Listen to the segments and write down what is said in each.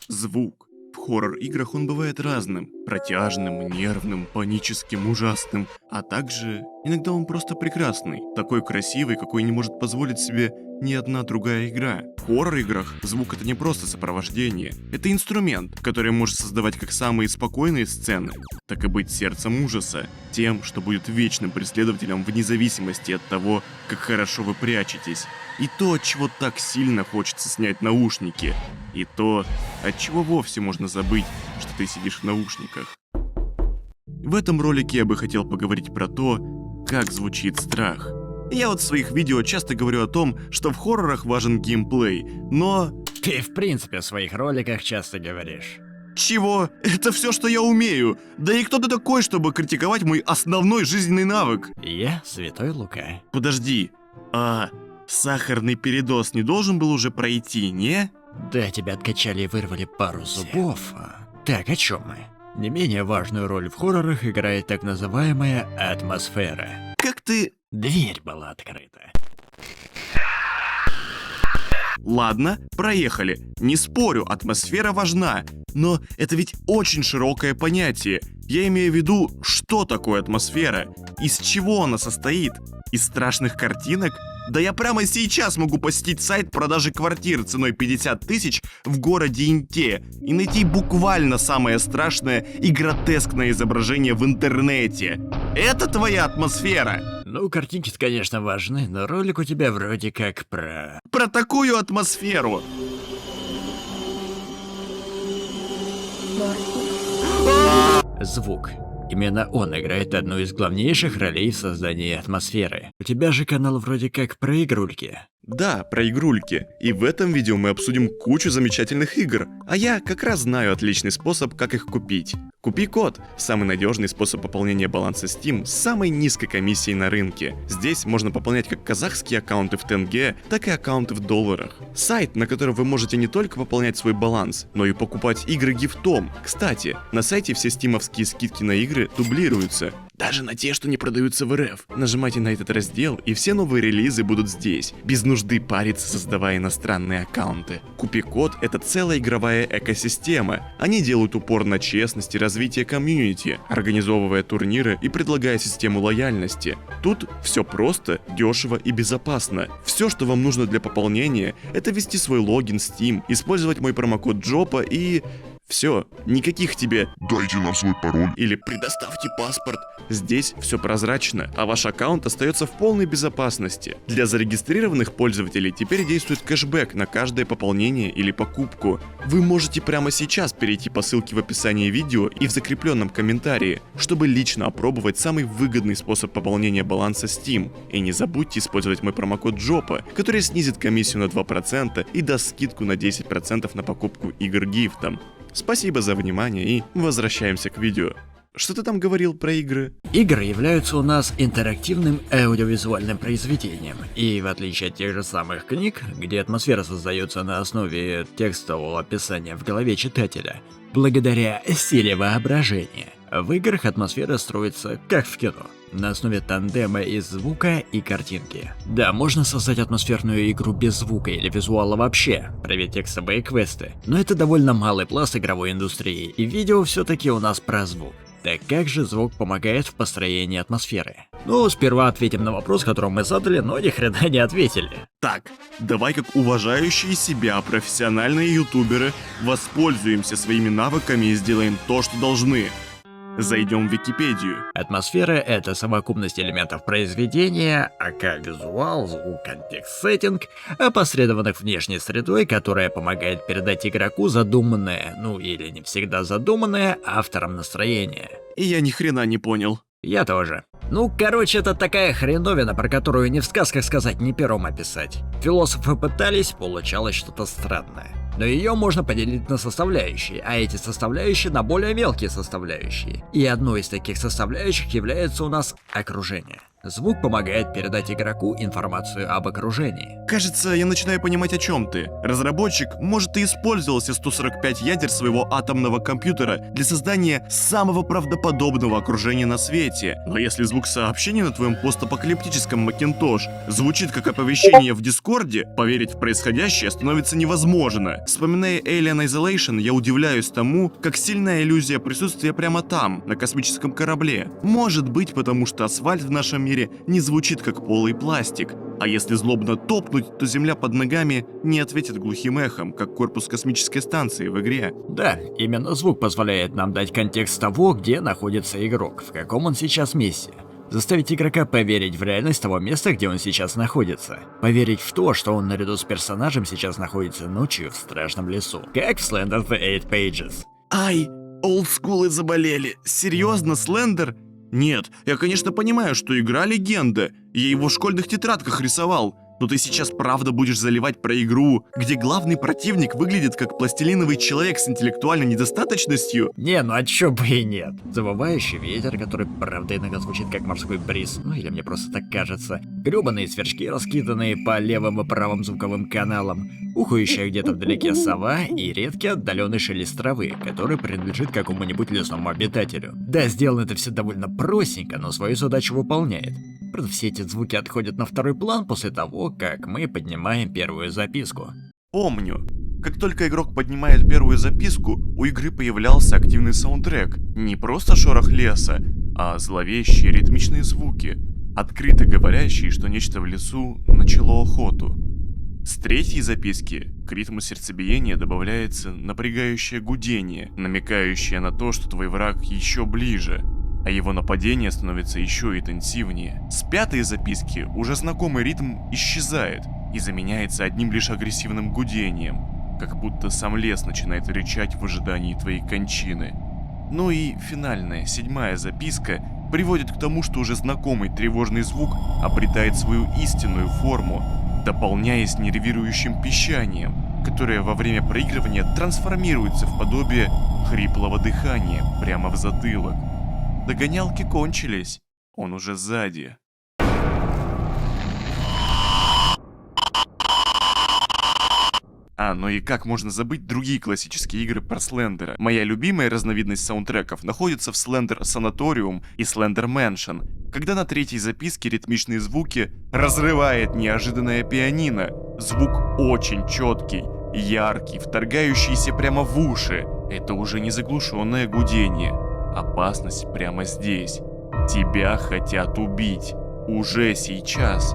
Звук. В хоррор-играх он бывает разным. Протяжным, нервным, паническим, ужасным. А также иногда он просто прекрасный. Такой красивый, какой не может позволить себе ни одна другая игра. В хоррор-играх звук — это не просто сопровождение. Это инструмент, который может создавать как самые спокойные сцены, так и быть сердцем ужаса. Тем, что будет вечным преследователем вне зависимости от того, как хорошо вы прячетесь. И то, от чего так сильно хочется снять наушники. И то, от чего вовсе можно забыть, что ты сидишь в наушниках. В этом ролике я бы хотел поговорить про то, как звучит страх. Я вот в своих видео часто говорю о том, что в хоррорах важен геймплей, но... Ты в принципе в своих роликах часто говоришь. Чего? Это все, что я умею. Да и кто ты такой, чтобы критиковать мой основной жизненный навык? Я Святой Лука. Подожди, а сахарный передоз не должен был уже пройти, не? Да, тебя откачали и вырвали пару зубов. Так, о чем мы? Не менее важную роль в хоррорах играет так называемая атмосфера. Как ты... Дверь была открыта. Ладно, проехали. Не спорю, атмосфера важна. Но это ведь очень широкое понятие. Я имею в виду, что такое атмосфера? Из чего она состоит? Из страшных картинок? Да я прямо сейчас могу посетить сайт продажи квартир ценой 50 тысяч в городе Инте и найти буквально самое страшное и гротескное изображение в интернете. Это твоя атмосфера? Ну, картинки-то, конечно, важны, но ролик у тебя вроде как про такую атмосферу. звук. Именно он играет одну из главнейших ролей в создании атмосферы. У тебя же канал вроде как про игрульки. Да, про игрульки. И в этом видео мы обсудим кучу замечательных игр. А я как раз знаю отличный способ, как их купить. Купи код – самый надежный способ пополнения баланса Steam с самой низкой комиссией на рынке. Здесь можно пополнять как казахские аккаунты в тенге, так и аккаунты в долларах. Сайт, на котором вы можете не только пополнять свой баланс, но и покупать игры гифтом. Кстати, на сайте все стимовские скидки на игры дублируются. Даже на те, что не продаются в РФ. Нажимайте на этот раздел, и все новые релизы будут здесь, без нужды париться, создавая иностранные аккаунты. Купи-код — это целая игровая экосистема. Они делают упор на честность и развитие комьюнити, организовывая турниры и предлагая систему лояльности. Тут все просто, дешево и безопасно. Все, что вам нужно для пополнения, это ввести свой логин Steam, использовать мой промокод Джопа и... Все, никаких тебе «Дайте нам свой пароль» или «предоставьте паспорт». Здесь все прозрачно, а ваш аккаунт остается в полной безопасности. Для зарегистрированных пользователей теперь действует кэшбэк на каждое пополнение или покупку. Вы можете прямо сейчас перейти по ссылке в описании видео и в закрепленном комментарии, чтобы лично опробовать самый выгодный способ пополнения баланса Steam. И не забудьте использовать мой промокод Джопа, который снизит комиссию на 2% и даст скидку на 10% на покупку игр гифтом. Спасибо за внимание и возвращаемся к видео. Что ты там говорил про игры? Игры являются у нас интерактивным аудиовизуальным произведением, и в отличие от тех же самых книг, где атмосфера создается на основе текстового описания в голове читателя, благодаря силе воображения, в играх атмосфера строится как в кино, на основе тандема из звука и картинки. Да, можно создать атмосферную игру без звука или визуала вообще, проверить текстовые квесты, но это довольно малый пласт игровой индустрии, и видео все-таки у нас про звук. Так как же звук помогает в построении атмосферы? Ну, сперва ответим на вопрос, который мы задали, но ни хрена не ответили. Так, давай как уважающие себя профессиональные ютуберы воспользуемся своими навыками и сделаем то, что должны. Зайдем в Википедию. Атмосфера — это совокупность элементов произведения, ака визуал, звук, контекст, сеттинг, опосредованных внешней средой, которая помогает передать игроку задуманное, ну или не всегда задуманное, автором настроение. И я ни хрена не понял. Я тоже. Ну, короче, это такая хреновина, про которую ни в сказках сказать, ни пером описать. Философы пытались, получалось что-то странное. Но ее можно поделить на составляющие, а эти составляющие на более мелкие составляющие. И одной из таких составляющих является у нас окружение. Звук помогает передать игроку информацию об окружении. Кажется, я начинаю понимать, о чем ты. Разработчик, может, и использовал все 145 ядер своего атомного компьютера для создания самого правдоподобного окружения на свете. Но если звук сообщения на твоем постапокалиптическом Macintosh звучит как оповещение в Дискорде, поверить в происходящее становится невозможно. Вспоминая Alien Isolation, я удивляюсь тому, как сильная иллюзия присутствия прямо там, на космическом корабле. Может быть, потому что асфальт в нашем мире не звучит как полый пластик. А если злобно топнуть, то земля под ногами не ответит глухим эхом, как корпус космической станции в игре. Да, именно звук позволяет нам дать контекст того, где находится игрок, в каком он сейчас месте. Заставить игрока поверить в реальность того места, где он сейчас находится. Поверить в то, что он наряду с персонажем сейчас находится ночью в страшном лесу. Как в Slender The Eight Pages. Ай, олдскулы заболели. Серьезно, Слендер? Нет, я, конечно, понимаю, что игра легенда. Я его в школьных тетрадках рисовал. Но ты сейчас правда будешь заливать про игру, где главный противник выглядит как пластилиновый человек с интеллектуальной недостаточностью? Не, ну а чё бы и нет. Завывающий ветер, который правда иногда звучит как морской бриз, ну или мне просто так кажется. Грёбаные сверчки, раскиданные по левым и правым звуковым каналам. Ухающая где-то вдалеке сова и редкий отдаленный шелест травы, который принадлежит какому-нибудь лесному обитателю. Да, сделано это все довольно простенько, но свою задачу выполняет. Правда, все эти звуки отходят на второй план после того, как мы поднимаем первую записку. Помню. Как только игрок поднимает первую записку, у игры появлялся активный саундтрек. Не просто шорох леса, а зловещие ритмичные звуки, открыто говорящие, что нечто в лесу начало охоту. С третьей записки к ритму сердцебиения добавляется напрягающее гудение, намекающее на то, что твой враг еще ближе, а его нападение становится еще интенсивнее. С пятой записки уже знакомый ритм исчезает и заменяется одним лишь агрессивным гудением, как будто сам лес начинает рычать в ожидании твоей кончины. Ну и финальная, седьмая записка приводит к тому, что уже знакомый тревожный звук обретает свою истинную форму, дополняясь нервирующим пищанием, которое во время проигрывания трансформируется в подобие хриплого дыхания прямо в затылок. Догонялки кончились, он уже сзади. Ну и как можно забыть другие классические игры про Слендера? Моя любимая разновидность саундтреков находится в Slender Sanatorium и Slender Mansion, когда на третьей записке ритмичные звуки разрывает неожиданное пианино. Звук очень четкий, яркий, вторгающийся прямо в уши. Это уже не заглушенное гудение. Опасность прямо здесь. Тебя хотят убить. Уже сейчас.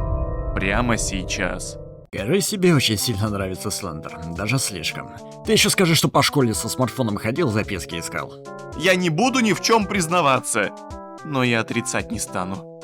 Прямо сейчас. Кажись, себе очень сильно нравится Слендер, даже слишком. Ты еще скажи, что по школе со смартфоном ходил, записки искал. Я не буду ни в чем признаваться, но и отрицать не стану.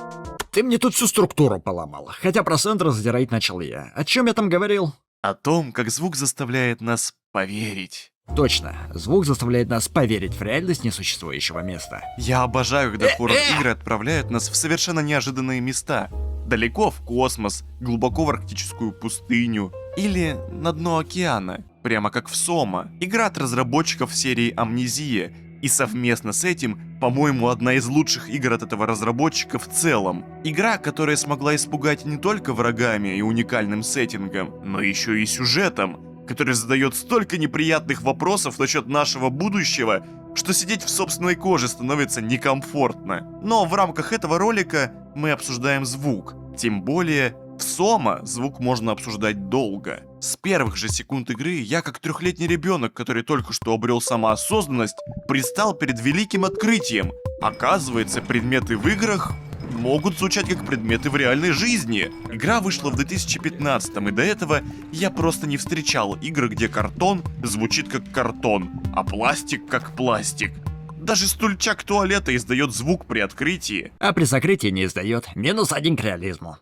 Ты мне тут всю структуру поломал, хотя про Слендер задирать начал я. О чем я там говорил? О том, как звук заставляет нас поверить. Точно, звук заставляет нас поверить в реальность несуществующего места. Я обожаю, когда хоррор-игры отправляют нас в совершенно неожиданные места. Далеко в космос, глубоко в арктическую пустыню или на дно океана, прямо как в Сома. Игра от разработчиков серии Амнезия, и совместно с этим, по-моему, одна из лучших игр от этого разработчика в целом. Игра, которая смогла испугать не только врагами и уникальным сеттингом, но еще и сюжетом, который задает столько неприятных вопросов насчет нашего будущего, что сидеть в собственной коже становится некомфортно. Но в рамках этого ролика мы обсуждаем звук. Тем более, в Сома звук можно обсуждать долго. С первых же секунд игры я, как трехлетний ребенок, который только что обрел самоосознанность, предстал перед великим открытием. Оказывается, предметы в играх могут звучать как предметы в реальной жизни. Игра вышла в 2015-м, и до этого я просто не встречал игр, где картон звучит как картон, а пластик как пластик. Даже стульчак туалета издает звук при открытии. А при закрытии не издает. -1 к реализму.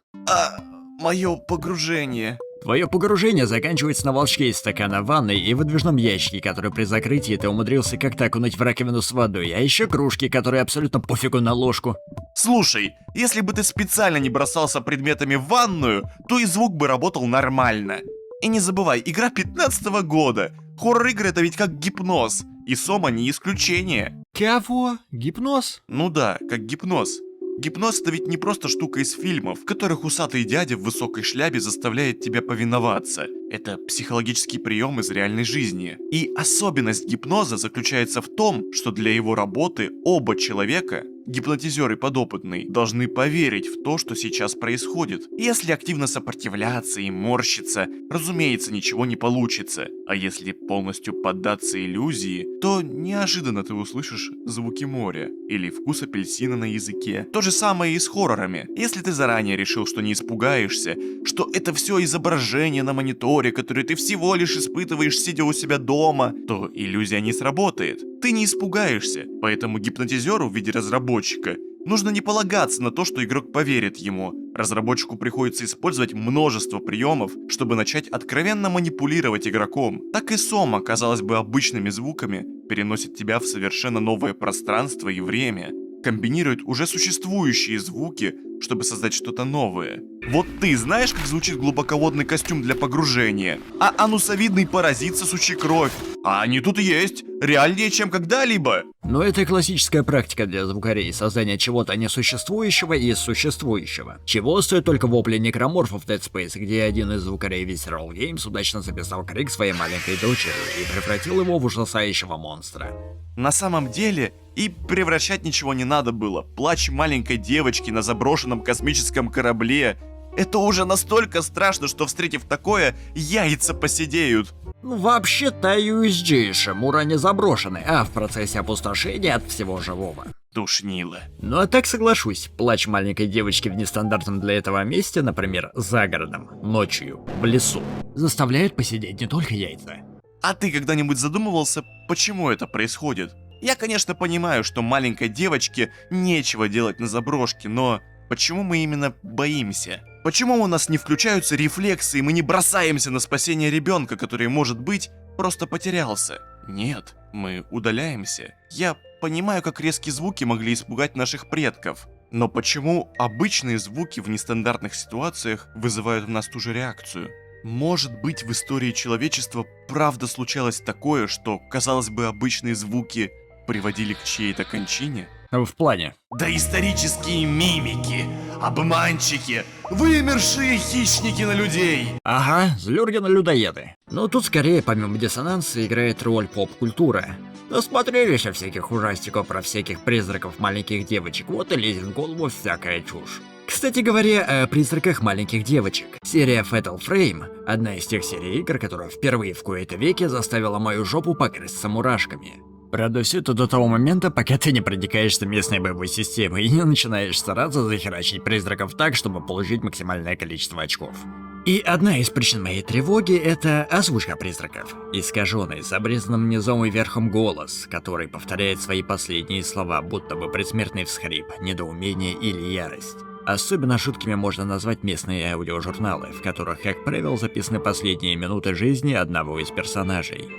Мое погружение. Твое погружение заканчивается на волчке из стакана ванны и выдвижном ящике, который при закрытии ты умудрился как-то окунуть в раковину с водой, а еще кружки, которые абсолютно пофигу на ложку. Слушай, если бы ты специально не бросался предметами в ванную, то и звук бы работал нормально. И не забывай, игра 15-го года. Хоррор-игры это ведь как гипноз, и Сома не исключение. Кого? Гипноз? Ну да, как гипноз. Гипноз — это ведь не просто штука из фильмов, в которых усатый дядя в высокой шляпе заставляет тебя повиноваться. Это психологический прием из реальной жизни. И особенность гипноза заключается в том, что для его работы оба человека, гипнотизер и подопытный, должны поверить в то, что сейчас происходит. Если активно сопротивляться и морщиться, разумеется, ничего не получится. А если полностью поддаться иллюзии, то неожиданно ты услышишь звуки моря или вкус апельсина на языке. То же самое и с хоррорами. Если ты заранее решил, что не испугаешься, что это все изображение на мониторе, которое ты всего лишь испытываешь, сидя у себя дома, то иллюзия не сработает. Ты не испугаешься, поэтому гипнотизеру в виде разработчика нужно не полагаться на то, что игрок поверит ему. Разработчику приходится использовать множество приемов, чтобы начать откровенно манипулировать игроком. Так и Сома, казалось бы, обычными звуками переносит тебя в совершенно новое пространство и время. Комбинирует уже существующие звуки, чтобы создать что-то новое. Вот ты знаешь, как звучит глубоководный костюм для погружения? А анусовидный паразит, сосущий кровь? А они тут есть, реальнее, чем когда-либо. Но это классическая практика для звукарей, создание чего-то несуществующего из существующего. Чего стоит только вопли некроморфов в Dead Space, где один из звукарей Visceral Games удачно записал крик своей маленькой дочери и превратил его в ужасающего монстра. На самом деле, и превращать ничего не надо было. Плач маленькой девочки на заброшенном космическом корабле — это уже настолько страшно, что, встретив такое, яйца поседеют. Ну, вообще-то USG Шимура не заброшены, а в процессе опустошения от всего живого. Душнило. Ну а так соглашусь, плач маленькой девочки в нестандартном для этого месте, например, за городом, ночью, в лесу, заставляет посидеть не только яйца. А ты когда-нибудь задумывался, почему это происходит? Я, конечно, понимаю, что маленькой девочке нечего делать на заброшке, но почему мы именно боимся? Почему у нас не включаются рефлексы, и мы не бросаемся на спасение ребенка, который, может быть, просто потерялся? Нет, мы удаляемся. Я понимаю, как резкие звуки могли испугать наших предков. Но почему обычные звуки в нестандартных ситуациях вызывают в нас ту же реакцию? Может быть, в истории человечества правда случалось такое, что, казалось бы, обычные звуки приводили к чьей-то кончине? В плане. Доисторические мимики, обманщики, вымершие хищники на людей. Ага, злюргены-людоеды. Но тут скорее помимо диссонанса играет роль поп-культура. Насмотрелись всяких ужастиков про всяких призраков маленьких девочек, вот и лезет в голову всякая чушь. Кстати говоря, о призраках маленьких девочек. Серия Fatal Frame – одна из тех серий игр, которая впервые в кои-то веке заставила мою жопу покрыться мурашками. Правда, все это до того момента, пока ты не проникаешься местной боевой системой и не начинаешь стараться захерачить призраков так, чтобы получить максимальное количество очков. И одна из причин моей тревоги – это озвучка призраков. Искаженный, с обрезанным низом и верхом голос, который повторяет свои последние слова, будто бы предсмертный всхрип, недоумение или ярость. Особенно жуткими можно назвать местные аудиожурналы, в которых, как правило, записаны последние минуты жизни одного из персонажей.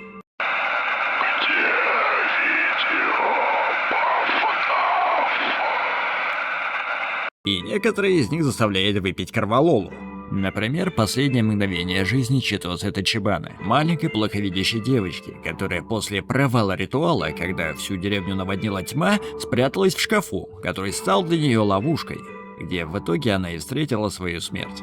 И некоторые из них заставляют выпить корвалолу. Например, последнее мгновение жизни Читосы Тачибаны, маленькой плоховидящей девочки, которая после провала ритуала, когда всю деревню наводнила тьма, спряталась в шкафу, который стал для нее ловушкой, где в итоге она и встретила свою смерть.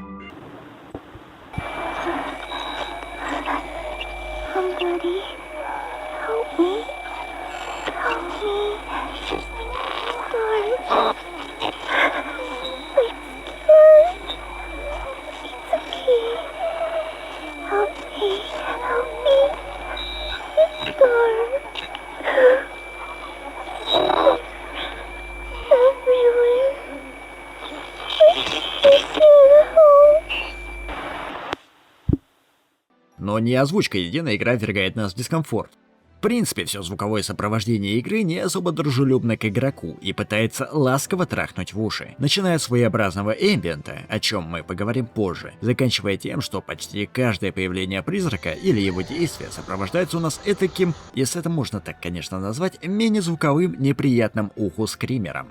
Но не озвучка единая игра ввергает нас в дискомфорт. В принципе, все звуковое сопровождение игры не особо дружелюбно к игроку и пытается ласково трахнуть в уши, начиная от своеобразного эмбиента, о чем мы поговорим позже, заканчивая тем, что почти каждое появление призрака или его действие сопровождается у нас этаким, если это можно так, конечно, назвать, мини-звуковым неприятным уху скримером.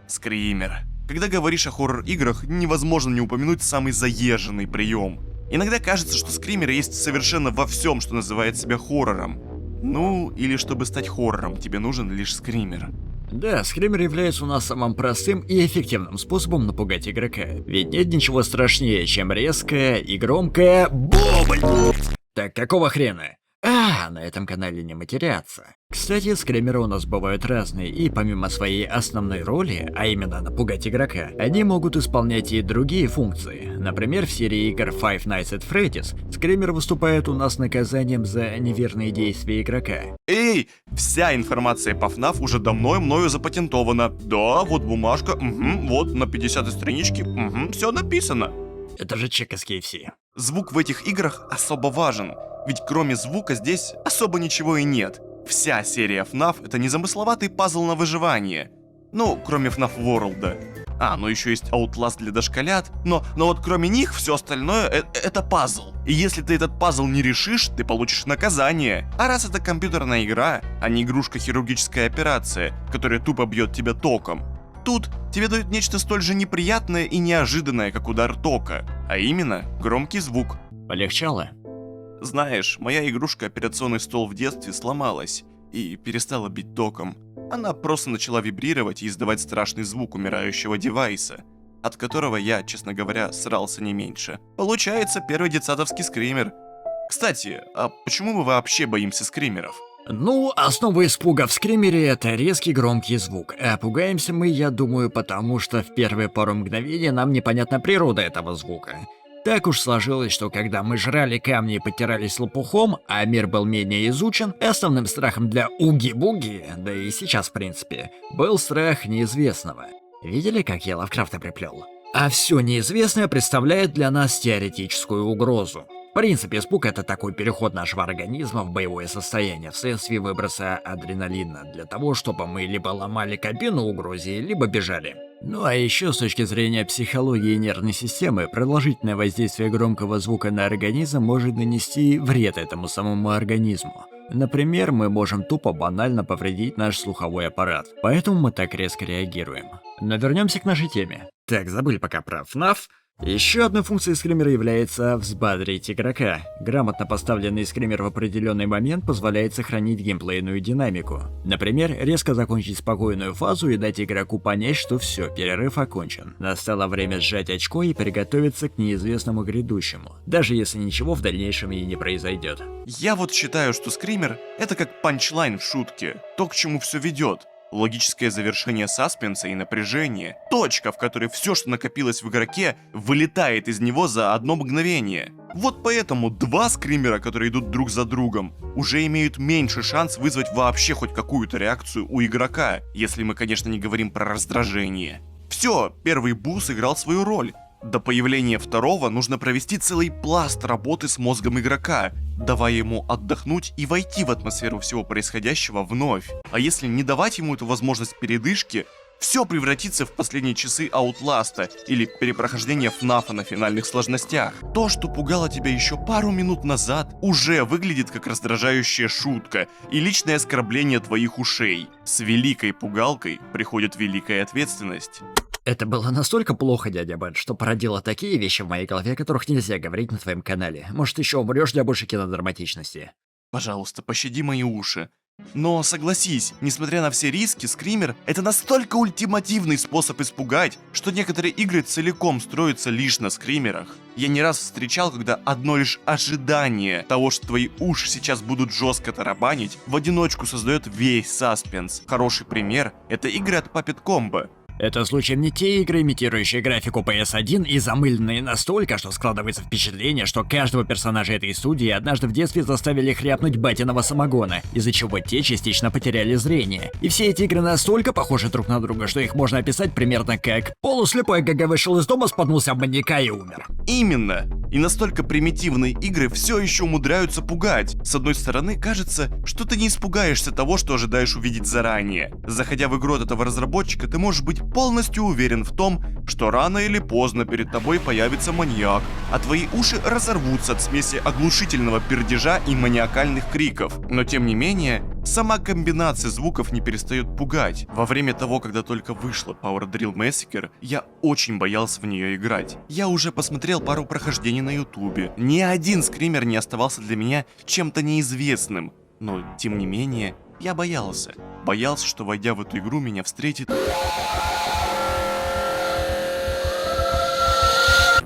Скример. Когда говоришь о хоррор-играх, невозможно не упомянуть самый заезженный прием. Иногда кажется, что скримеры есть совершенно во всем, что называет себя хоррором. Ну, или чтобы стать хоррором, тебе нужен лишь скример. Да, скример является у нас самым простым и эффективным способом напугать игрока. Ведь нет ничего страшнее, чем резкая и громкая бубль. Так какого хрена? На этом канале не матерятся. Кстати, скримеры у нас бывают разные, и помимо своей основной роли, а именно напугать игрока, они могут исполнять и другие функции. Например, в серии игр Five Nights at Freddy's скример выступает у нас наказанием за неверные действия игрока. Эй, вся информация по FNAF уже давно мною запатентована. Да, вот бумажка, вот на 50-й страничке, все написано. Это же чек из KFC. Звук в этих играх особо важен, ведь кроме звука здесь особо ничего и нет. Вся серия FNAF — это незамысловатый пазл на выживание. Ну, кроме FNAF World. Ну еще есть Outlast для дошколят, но вот кроме них все остальное это пазл. И если ты этот пазл не решишь, ты получишь наказание. А раз это компьютерная игра, а не игрушка-хирургическая операция, которая тупо бьет тебя током, тут тебе дают нечто столь же неприятное и неожиданное, как удар тока, а именно громкий звук. Полегчало? Знаешь, моя игрушка-операционный стол в детстве сломалась и перестала бить током. Она просто начала вибрировать и издавать страшный звук умирающего девайса, от которого я, честно говоря, срался не меньше. Получается, первый детсадовский скример. Кстати, а почему мы вообще боимся скримеров? Ну, основа испуга в скримере — это резкий громкий звук. А пугаемся мы, я думаю, потому что в первые пару мгновений нам непонятна природа этого звука. Так уж сложилось, что когда мы жрали камни и потирались лопухом, а мир был менее изучен, основным страхом для уги-буги, да и сейчас в принципе, был страх неизвестного. Видели, как я Лавкрафта приплел? А все неизвестное представляет для нас теоретическую угрозу. В принципе, испуг — это такой переход нашего организма в боевое состояние вследствие выброса адреналина, для того, чтобы мы либо ломали кабину угрозе, либо бежали. Ну а еще с точки зрения психологии и нервной системы, продолжительное воздействие громкого звука на организм может нанести вред этому самому организму. Например, мы можем тупо банально повредить наш слуховой аппарат, поэтому мы так резко реагируем. Но вернемся к нашей теме. Так, забыли пока про FNAF. Еще одной функцией скримера является взбодрить игрока. Грамотно поставленный скример в определенный момент позволяет сохранить геймплейную динамику. Например, резко закончить спокойную фазу и дать игроку понять, что все, перерыв окончен. Настало время сжать очко и приготовиться к неизвестному грядущему, даже если ничего в дальнейшем и не произойдет. Я вот считаю, что скример — это как панчлайн в шутке, то, к чему все ведет. Логическое завершение саспенса и напряжения. Точка, в которой все, что накопилось в игроке, вылетает из него за одно мгновение. Вот поэтому два скримера, которые идут друг за другом, уже имеют меньше шанс вызвать вообще хоть какую-то реакцию у игрока, если мы, конечно, не говорим про раздражение. Все, первый бу сыграл свою роль. До появления второго нужно провести целый пласт работы с мозгом игрока, давая ему отдохнуть и войти в атмосферу всего происходящего вновь. А если не давать ему эту возможность передышки, все превратится в последние часы Outlast'а или перепрохождения FNAF'а на финальных сложностях. То, что пугало тебя еще пару минут назад, уже выглядит как раздражающая шутка и личное оскорбление твоих ушей. С великой пугалкой приходит великая ответственность. Это было настолько плохо, дядя Бен, что породило такие вещи в моей голове, о которых нельзя говорить на твоем канале. Может, еще умрешь для большей кинодраматичности. Пожалуйста, пощади мои уши. Но согласись, несмотря на все риски, скример — это настолько ультимативный способ испугать, что некоторые игры целиком строятся лишь на скримерах. Я не раз встречал, когда одно лишь ожидание того, что твои уши сейчас будут жестко тарабанить, в одиночку создает весь саспенс. Хороший пример — это игры от Puppet Combo. Это случаем не те игры, имитирующие графику PS1 и замыленные настолько, что складывается впечатление, что каждого персонажа этой студии однажды в детстве заставили хряпнуть батиного самогона, из-за чего те частично потеряли зрение. И все эти игры настолько похожи друг на друга, что их можно описать примерно как полуслепой ГГ вышел из дома, споткнулся об маньяка и умер. Именно! И настолько примитивные игры все еще умудряются пугать. С одной стороны, кажется, что ты не испугаешься того, что ожидаешь увидеть заранее. Заходя в игру от этого разработчика, ты можешь быть полностью уверен в том, что рано или поздно перед тобой появится маньяк, а твои уши разорвутся от смеси оглушительного пердежа и маниакальных криков. Но тем не менее, сама комбинация звуков не перестает пугать. Во время того, когда только вышла Power Drill Massacre, я очень боялся в нее играть. Я уже посмотрел пару прохождений на ютубе. Ни один скример не оставался для меня чем-то неизвестным. Но, тем не менее, Я боялся. Боялся, что войдя в эту игру, меня встретит...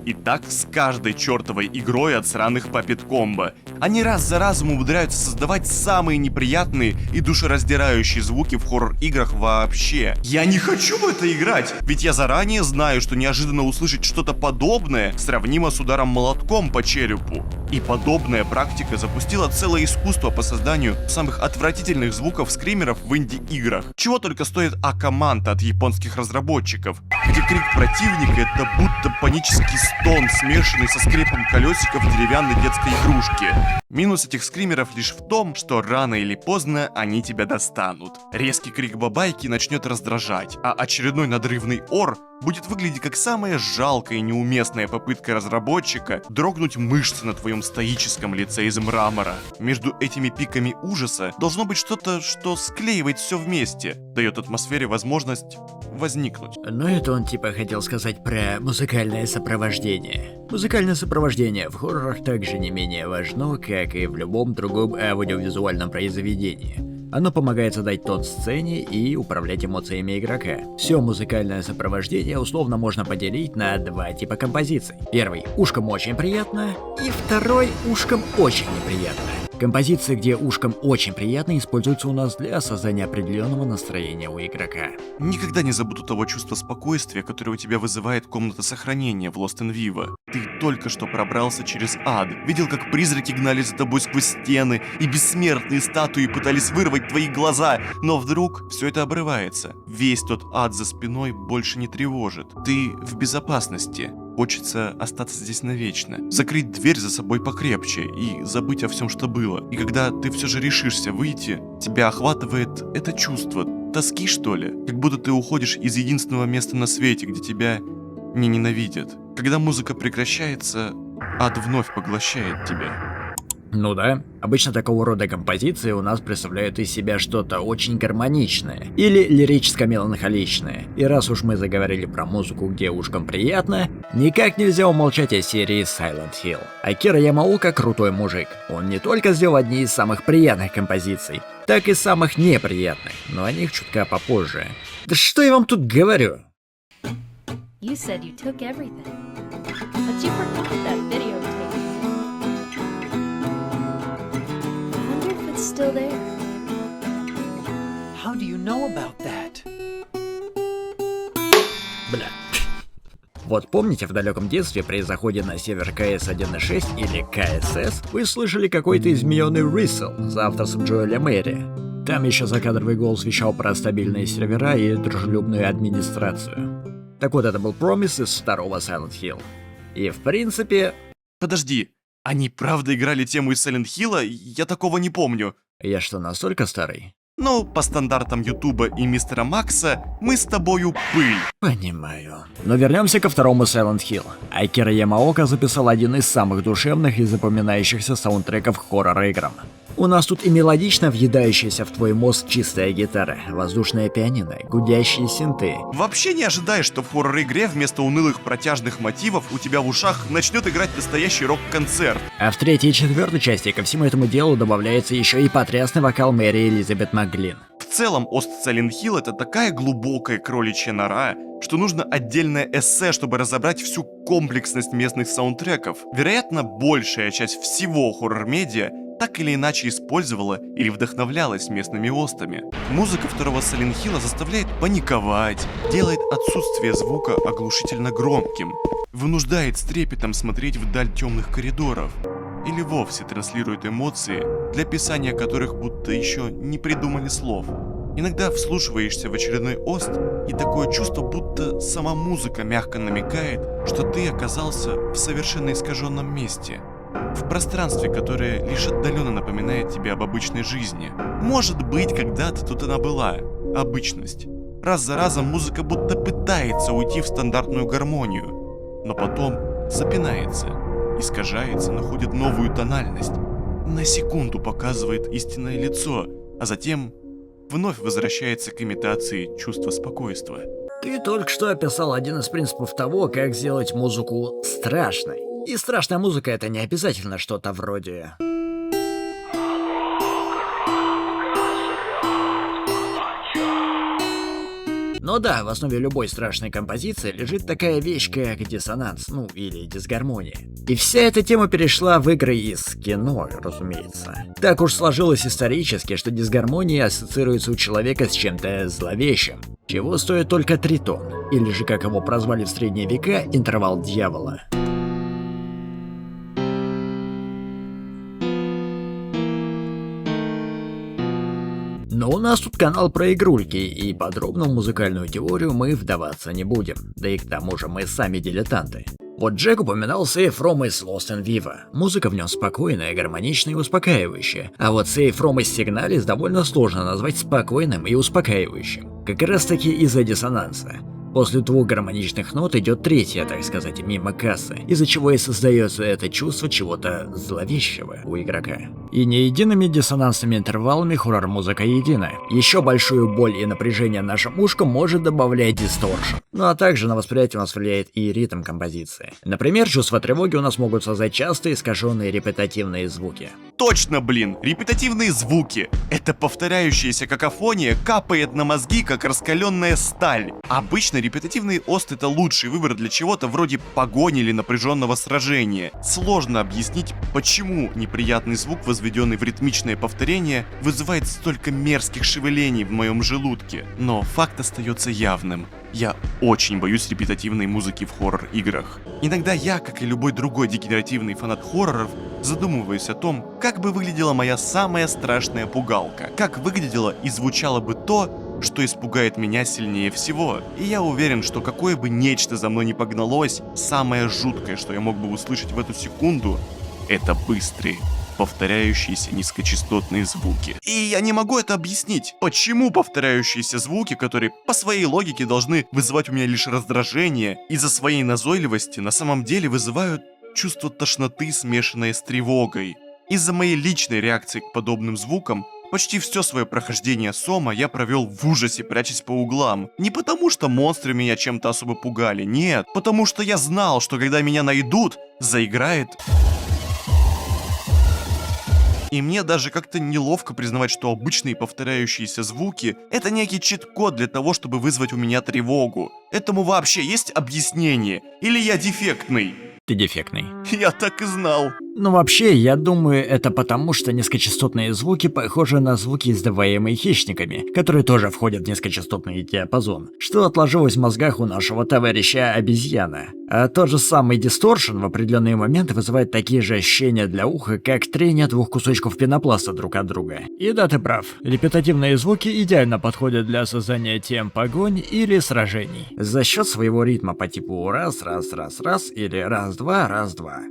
И так с каждой чертовой игрой от сраных Puppet Combo. Они раз за разом умудряются создавать самые неприятные и душераздирающие звуки в хоррор-играх вообще. Я не хочу в это играть, ведь я заранее знаю, что неожиданно услышать что-то подобное сравнимо с ударом молотком по черепу. И подобная практика запустила целое искусство по созданию самых отвратительных звуков скримеров в инди-играх. Чего только стоит А-команда от японских разработчиков, где крик противника — это будто панический стон, смешанный со скрипом колесиков деревянной детской игрушки. Минус этих скримеров лишь в том, что рано или поздно они тебя достанут. Резкий крик бабайки начнет раздражать, а очередной надрывный ор будет выглядеть как самая жалкая и неуместная попытка разработчика дрогнуть мышцы на твоем стоическом лице из мрамора. Между этими пиками ужаса должно быть что-то, что склеивает все вместе, дает атмосфере возможность возникнуть. Но это он типа хотел сказать про музыкальное сопровождение. Музыкальное сопровождение в хоррорах также не менее важно, как и в любом другом аудиовизуальном произведении. Оно помогает задать тон сцене и управлять эмоциями игрока. Все музыкальное сопровождение условно можно поделить на два типа композиций. Первый — ушком очень приятно, и второй — ушком очень неприятно. Композиции, где ушком очень приятно, используются у нас для создания определенного настроения у игрока. Никогда не забуду того чувства спокойствия, которое у тебя вызывает комната сохранения в Lost in Vivo. Ты только что пробрался через ад, видел, как призраки гнали за тобой сквозь стены, и бессмертные статуи пытались вырвать твои глаза, но вдруг все это обрывается. Весь тот ад за спиной больше не тревожит. Ты в безопасности. Хочется остаться здесь навечно, закрыть дверь за собой покрепче и забыть о всем, что было. И когда ты все же решишься выйти, тебя охватывает это чувство тоски, что ли? Как будто ты уходишь из единственного места на свете, где тебя не ненавидят. Когда музыка прекращается, ад вновь поглощает тебя. Ну да, обычно такого рода композиции у нас представляют из себя что-то очень гармоничное или лирическо-меланхоличное. И раз уж мы заговорили про музыку, где ушкам приятно, никак нельзя умолчать о серии Silent Hill. Акира Ямаока крутой мужик. Он не только сделал одни из самых приятных композиций, так и самых неприятных, но о них чутка попозже. Да что я вам тут говорю? You said you took everything, but you forgot that videotape. I wonder if it's still there. How do you know about that? Бля. Вот помните, в далеком детстве при заходе на сервер КС 1.6 или КСС вы слышали какой-то измененный рисл за авторством Джоэля Мэри? Там еще закадровый голос вещал про стабильные сервера и дружелюбную администрацию. Так вот, это был промис из второго Silent Hill. И в принципе... Подожди, они правда играли тему из Silent Hill'а? Я такого не помню. Я что, настолько старый? Ну, по стандартам Ютуба и Мистера Макса, мы с тобою пыль. Понимаю. Но вернемся ко второму Silent Hill. Акира Ямаока записал один из самых душевных и запоминающихся саундтреков к хоррор-играм. У нас тут и мелодично въедающаяся в твой мозг чистая гитара, воздушное пианино, гудящие синты. Вообще не ожидаешь, что в хоррор-игре вместо унылых протяжных мотивов у тебя в ушах начнет играть настоящий рок-концерт. А в третьей и четвертой части ко всему этому делу добавляется еще и потрясный вокал Мэри Элизабет МакГлин. В целом, Ост Silent Hill — это такая глубокая кроличья нора, что нужно отдельное эссе, чтобы разобрать всю комплексность местных саундтреков. Вероятно, большая часть всего хоррор-медиа так или иначе использовала или вдохновлялась местными остами. Музыка второго Silent Hill'а заставляет паниковать, делает отсутствие звука оглушительно громким, вынуждает с трепетом смотреть вдаль темных коридоров, или вовсе транслирует эмоции, для описания которых будто еще не придумали слов. Иногда вслушиваешься в очередной ост, и такое чувство, будто сама музыка мягко намекает, что ты оказался в совершенно искаженном месте. В пространстве, которое лишь отдаленно напоминает тебе об обычной жизни. Может быть, когда-то тут она была. Обычность. Раз за разом музыка будто пытается уйти в стандартную гармонию, но потом запинается, искажается, находит новую тональность, на секунду показывает истинное лицо, а затем вновь возвращается к имитации чувства спокойствия. Ты только что описал один из принципов того, как сделать музыку страшной. И страшная музыка — это не обязательно что-то вроде... Но да, в основе любой страшной композиции лежит такая вещь, как диссонанс, ну или дисгармония. И вся эта тема перешла в игры из кино, разумеется. Так уж сложилось исторически, что дисгармония ассоциируется у человека с чем-то зловещим, чего стоит только тритон, или же, как его прозвали в средние века, интервал дьявола. Но у нас тут канал про игрульки, и подробно в музыкальную теорию мы вдаваться не будем, да и к тому же мы сами дилетанты. Вот Джек упоминал Save From из Lost in Vivo. Музыка в нем спокойная, гармоничная и успокаивающая. А вот Save From из Signalis довольно сложно назвать спокойным и успокаивающим. Как раз таки из-за диссонанса. После двух гармоничных нот идет третья, так сказать, мимо кассы, из-за чего и создается это чувство чего-то зловещего у игрока. И не едиными диссонансными интервалами хоррор-музыка едина. Еще большую боль и напряжение нашим ушкам может добавлять дисторшн. Ну а также на восприятие у нас влияет и ритм композиции. Например, чувство тревоги у нас могут создать частые искаженные репетативные звуки. Точно, блин, репетативные звуки. Это повторяющаяся какофония капает на мозги, как раскаленная сталь. Обычно репетативный ост — это лучший выбор для чего-то вроде погони или напряженного сражения. Сложно объяснить, почему неприятный звук, возведенный в ритмичное повторение, вызывает столько мерзких шевелений в моем желудке. Но факт остается явным. Я очень боюсь репетативной музыки в хоррор-играх. Иногда я, как и любой другой дегенеративный фанат хорроров, задумываюсь о том, как бы выглядела моя самая страшная пугалка. Как выглядело и звучало бы то, что испугает меня сильнее всего. И я уверен, что какое бы нечто за мной не погналось, самое жуткое, что я мог бы услышать в эту секунду, это быстрые, повторяющиеся низкочастотные звуки. И я не могу это объяснить. Почему повторяющиеся звуки, которые по своей логике должны вызывать у меня лишь раздражение, из-за своей назойливости на самом деле вызывают чувство тошноты, смешанное с тревогой. Из-за моей личной реакции к подобным звукам почти все свое прохождение Сома я провел в ужасе, прячась по углам. Не потому, что монстры меня чем-то особо пугали, нет. Потому что я знал, что когда меня найдут, заиграет... И мне даже как-то неловко признавать, что обычные повторяющиеся звуки — это некий чит-код для того, чтобы вызвать у меня тревогу. Этому вообще есть объяснение? Или я дефектный? Ты дефектный. Я так и знал. Ну вообще, я думаю, это потому, что низкочастотные звуки похожи на звуки, издаваемые хищниками, которые тоже входят в низкочастотный диапазон, что отложилось в мозгах у нашего товарища обезьяна. А тот же самый дисторшн в определенные моменты вызывает такие же ощущения для уха, как трение двух кусочков пенопласта друг от друга. И да, ты прав, репетативные звуки идеально подходят для создания тем погонь или сражений, за счет своего ритма по типу раз-раз-раз-раз или раз-два, раз-два.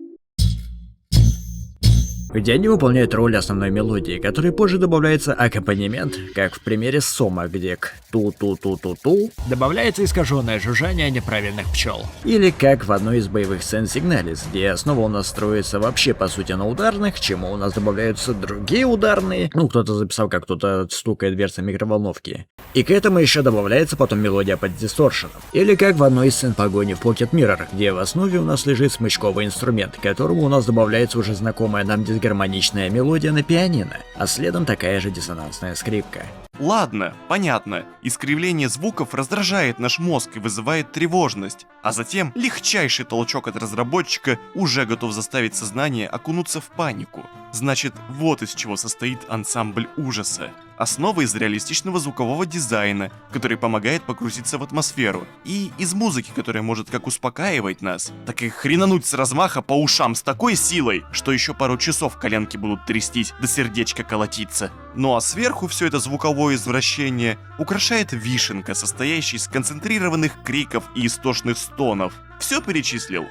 Где они выполняют роль основной мелодии, которой позже добавляется аккомпанемент, как в примере Сома, где к ту-ту-ту-ту-ту добавляется искаженное жужжание неправильных пчел. Или как в одной из боевых сцен Signalis, где основа у нас строится вообще по сути на ударных, к чему у нас добавляются другие ударные. Ну, кто-то записал, как кто-то стукает дверцей микроволновки. И к этому еще добавляется потом мелодия под дисторшеном. Или как в одной из сцен погони в Pocket Mirror, где в основе у нас лежит смычковый инструмент, к которому у нас добавляется уже знакомая нам дисгармоничная мелодия на пианино, а следом такая же диссонансная скрипка. Ладно, понятно. Искривление звуков раздражает наш мозг и вызывает тревожность, а затем легчайший толчок от разработчика уже готов заставить сознание окунуться в панику. Значит, вот из чего состоит ансамбль ужаса. Основа из реалистичного звукового дизайна, который помогает погрузиться в атмосферу, и из музыки, которая может как успокаивать нас, так и хренануть с размаха по ушам с такой силой, что еще пару часов коленки будут трястись, да сердечко колотиться. Ну а сверху все это звуковое извращение украшает вишенка, состоящая из концентрированных криков и истошных стонов. Все перечислил?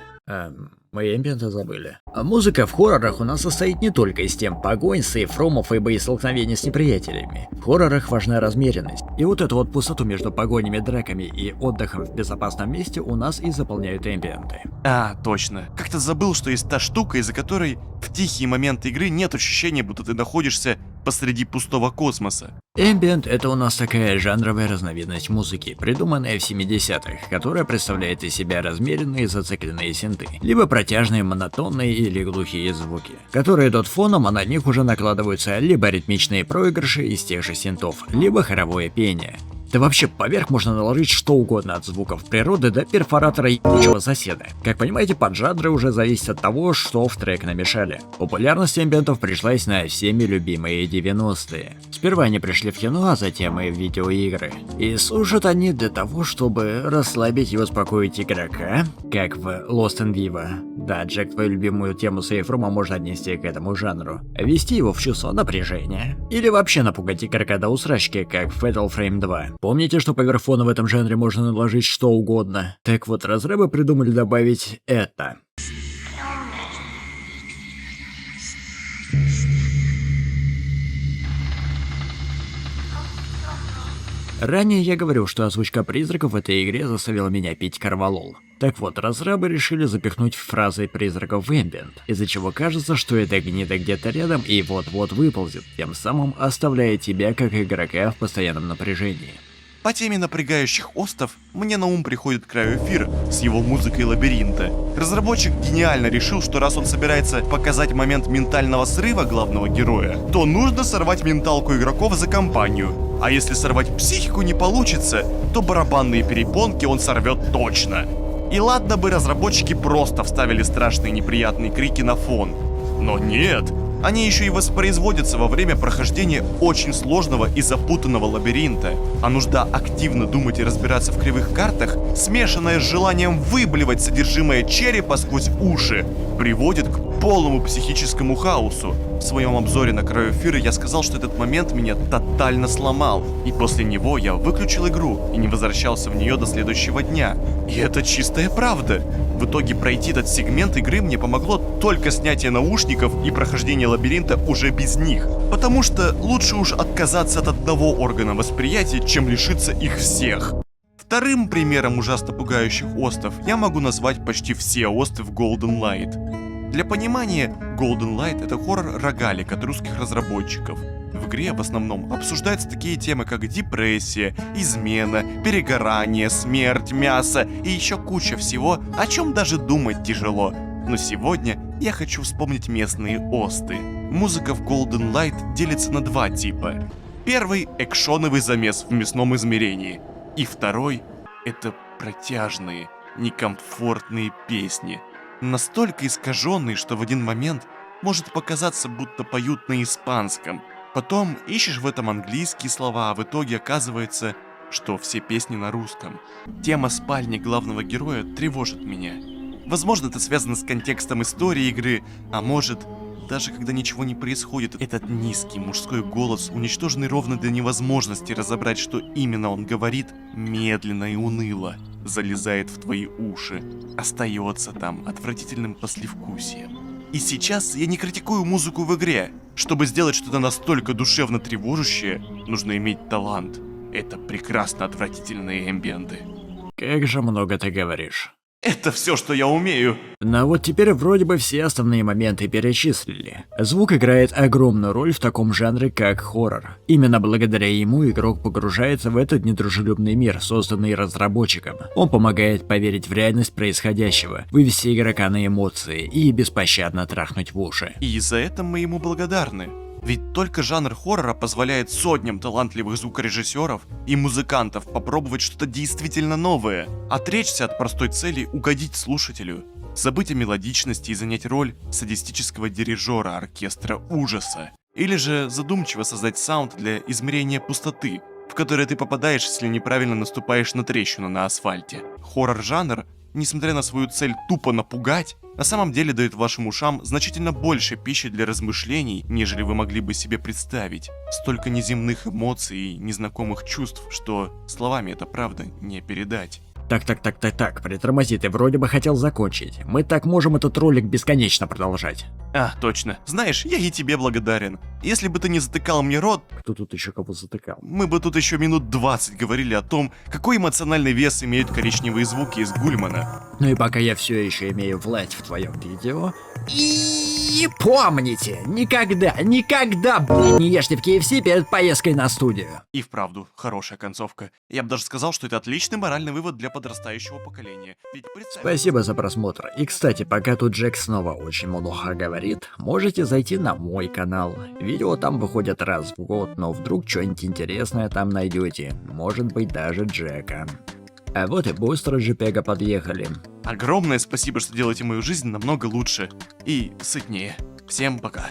Мы эмбиенты забыли. А музыка в хоррорах у нас состоит не только из тем погонь, сейфромов и боестолкновений с неприятелями. В хоррорах важна размеренность. И вот эту вот пустоту между погонями, драками и отдыхом в безопасном месте у нас и заполняют эмбиенты. А, точно. Как-то забыл, что есть та штука, из-за которой в тихие моменты игры нет ощущения, будто ты находишься посреди пустого космоса. Эмбиент — это у нас такая жанровая разновидность музыки, придуманная в 70-х, которая представляет из себя размеренные зацикленные синты, либо протяжные, монотонные или глухие звуки, которые идут фоном, а на них уже накладываются либо ритмичные проигрыши из тех же синтов, либо хоровое пение. Да вообще, поверх можно наложить что угодно, от звуков природы до перфоратора ебучего соседа. Как понимаете, поджанры уже зависят от того, что в трек намешали. Популярность эмбиентов пришлась на всеми любимые 90-е. Сперва они пришли в кино, а затем и в видеоигры. И служат они для того, чтобы расслабить и успокоить игрока, как в Lost in Vivo. Да, Джек, твою любимую тему сейфрума можно отнести к этому жанру. Ввести его в чувство напряжения. Или вообще напугать игрока до усрачки, как в Fatal Frame 2. Помните, что поверх фона в этом жанре можно наложить что угодно? Так вот, разрабы придумали добавить это. Ранее я говорил, что озвучка призраков в этой игре заставила меня пить корвалол. Так вот, разрабы решили запихнуть фразы призраков в эмбиент, из-за чего кажется, что эта гнида где-то рядом и вот-вот выползет, тем самым оставляя тебя как игрока в постоянном напряжении. По теме напрягающих остов мне на ум приходит Крайофир с его музыкой лабиринта. Разработчик гениально решил, что раз он собирается показать момент ментального срыва главного героя, то нужно сорвать менталку игроков за компанию. А если сорвать психику не получится, то барабанные перепонки он сорвет точно. И ладно бы разработчики просто вставили страшные неприятные крики на фон. Но нет, они еще и воспроизводятся во время прохождения очень сложного и запутанного лабиринта. А нужда активно думать и разбираться в кривых картах, смешанная с желанием выблевать содержимое черепа сквозь уши, приводит к полному психическому хаосу. В своем обзоре на Крайофир я сказал, что этот момент меня тотально сломал, и после него я выключил игру и не возвращался в нее до следующего дня. И это чистая правда. В итоге пройти этот сегмент игры мне помогло только снятие наушников и прохождение лабиринта уже без них. Потому что лучше уж отказаться от одного органа восприятия, чем лишиться их всех. Вторым примером ужасно пугающих остов я могу назвать почти все осты в Golden Light. Для понимания, Golden Light — это хоррор-рогалик от русских разработчиков. В игре в основном обсуждаются такие темы, как депрессия, измена, перегорание, смерть, мясо и еще куча всего, о чем даже думать тяжело. Но сегодня я хочу вспомнить местные осты. Музыка в Golden Light делится на два типа. Первый — экшоновый замес в мясном измерении. И второй — это протяжные, некомфортные песни. Настолько искаженные, что в один момент может показаться, будто поют на испанском. Потом ищешь в этом английские слова, а в итоге оказывается, что все песни на русском. Тема спальни главного героя тревожит меня. Возможно, это связано с контекстом истории игры, а может, даже когда ничего не происходит, этот низкий мужской голос, уничтоженный ровно до невозможности разобрать, что именно он говорит, медленно и уныло залезает в твои уши, остается там отвратительным послевкусием. И сейчас я не критикую музыку в игре. Чтобы сделать что-то настолько душевно тревожащее, нужно иметь талант. Это прекрасно отвратительные эмбиенты. Как же много ты говоришь. Это все, что я умею. Но вот теперь вроде бы все основные моменты перечислили. Звук играет огромную роль в таком жанре, как хоррор. Именно благодаря ему игрок погружается в этот недружелюбный мир, созданный разработчиком. Он помогает поверить в реальность происходящего, вывести игрока на эмоции и беспощадно трахнуть в уши. И за это мы ему благодарны. Ведь только жанр хоррора позволяет сотням талантливых звукорежиссеров и музыкантов попробовать что-то действительно новое, отречься от простой цели угодить слушателю, забыть о мелодичности и занять роль садистического дирижера оркестра ужаса, или же задумчиво создать саунд для измерения пустоты, в который ты попадаешь, если неправильно наступаешь на трещину на асфальте. Хоррор-жанр, несмотря на свою цель тупо напугать, на самом деле дает вашим ушам значительно больше пищи для размышлений, нежели вы могли бы себе представить. Столько неземных эмоций и незнакомых чувств, что словами это правда не передать. Так, притормози, ты вроде бы хотел закончить. Мы так можем этот ролик бесконечно продолжать. А, точно. Знаешь, я и тебе благодарен. Если бы ты не затыкал мне рот... Кто тут еще кого затыкал? Мы бы тут еще минут 20 говорили о том, какой эмоциональный вес имеют коричневые звуки из Гульмана. Ну и пока я все еще имею власть в твоем видео... И помните, никогда, блин, не ешьте в KFC перед поездкой на студию. И вправду, хорошая концовка. Я бы даже сказал, что это отличный моральный вывод для подрастающего поколения. Ведь представь... Спасибо за просмотр. И кстати, пока тут Джек снова очень много говорит. говорит, можете зайти на мой канал. Видео там выходят раз в год, но вдруг что-нибудь интересное там найдете. Может быть, даже Джека. А вот и бустер JPEG подъехали. Огромное спасибо, что делаете мою жизнь намного лучше и сытнее. Всем пока.